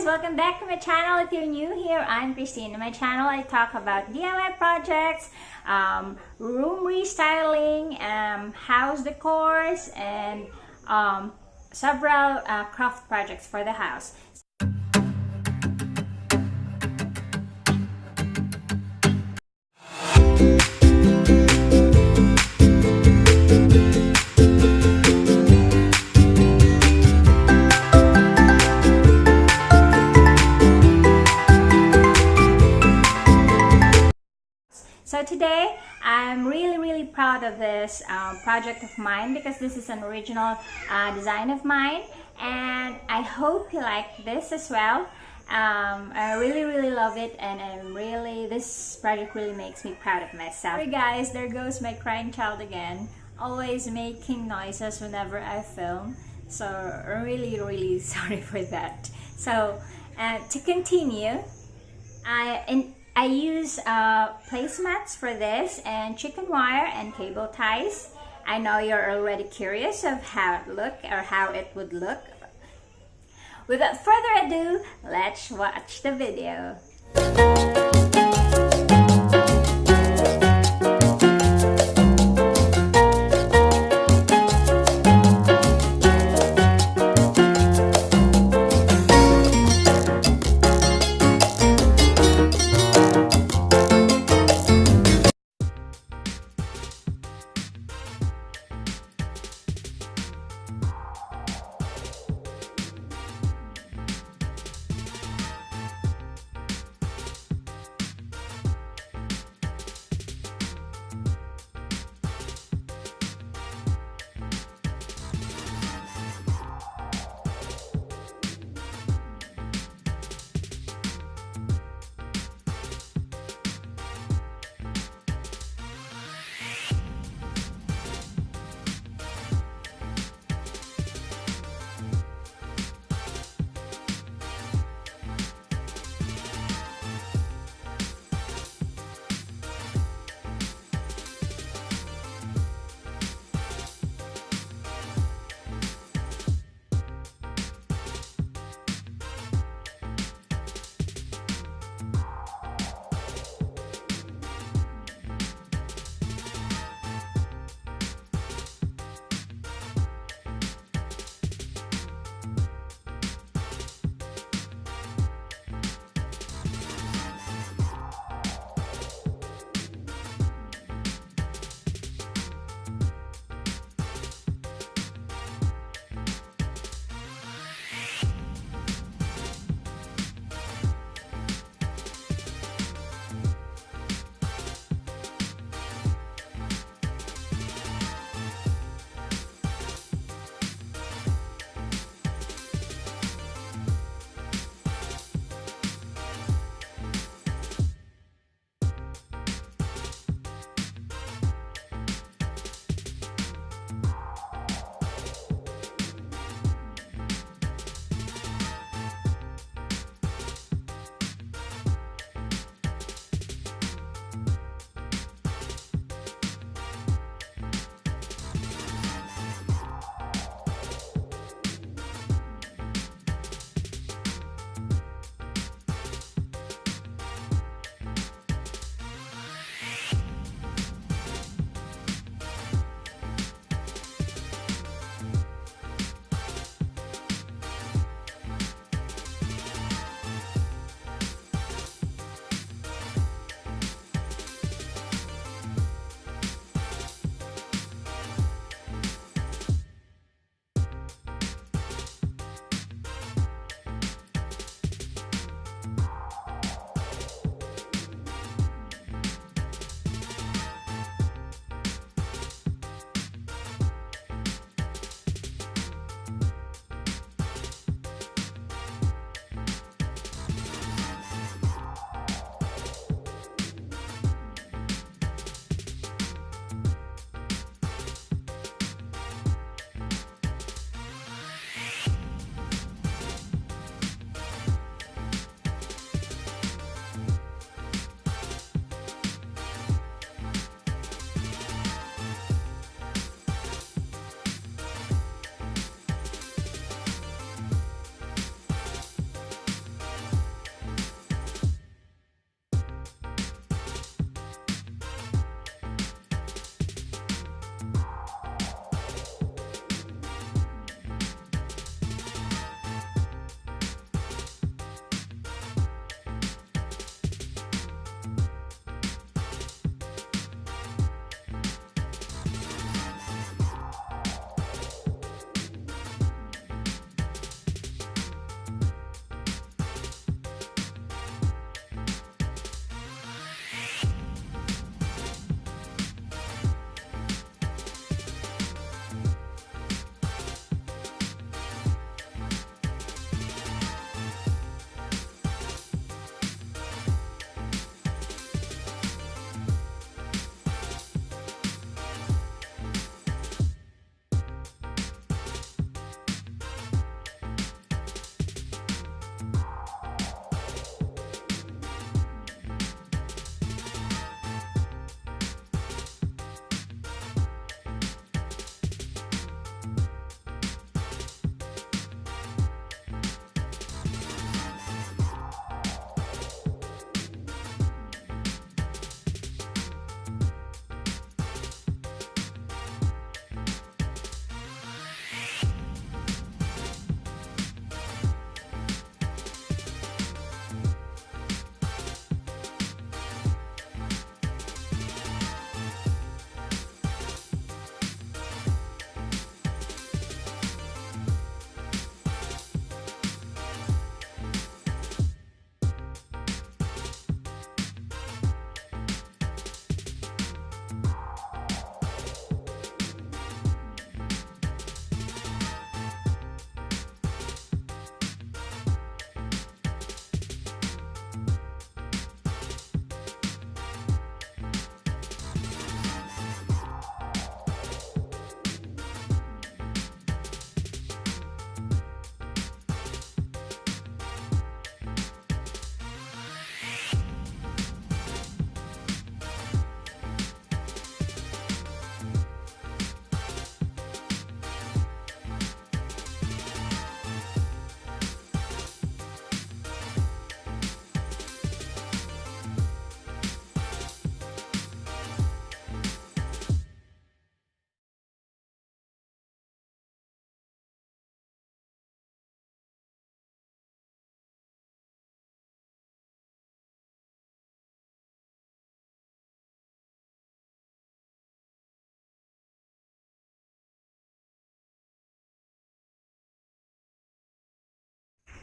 guys, welcome back to my channel. If you're new here, I'm Christine. In my channel I talk about DIY projects, room restyling, house decors, and several craft projects for the house. So today, I'm really proud of this project of mine because this is an original design of mine, and I hope you like this as well. I really love it, and this project really makes me proud of myself. Hey guys, there goes my crying child again, always making noises whenever I film, so really sorry for that. So to continue, I use placemats for this, and chicken wire and cable ties. I know you're already curious of how it would look. Without further ado, let's watch the video.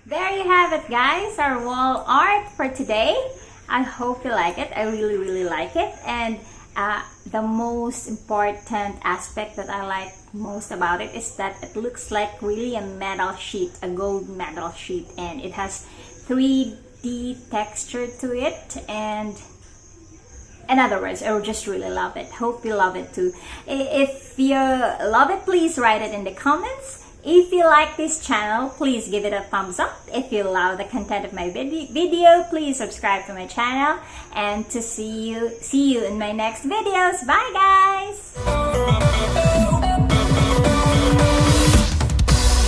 there you have it, guys, our wall art for today. I hope you like it. I really like it. And the most important aspect that I like most about it is that it looks like really a metal sheet, a gold metal sheet, and it has 3D texture to it. And in other words, I just really love it. Hope you love it too. If you love it, please write it in the comments. If you like this channel, please give it a thumbs up. If you love the content of my video, please subscribe to my channel. And to see you in my next videos. Bye, guys!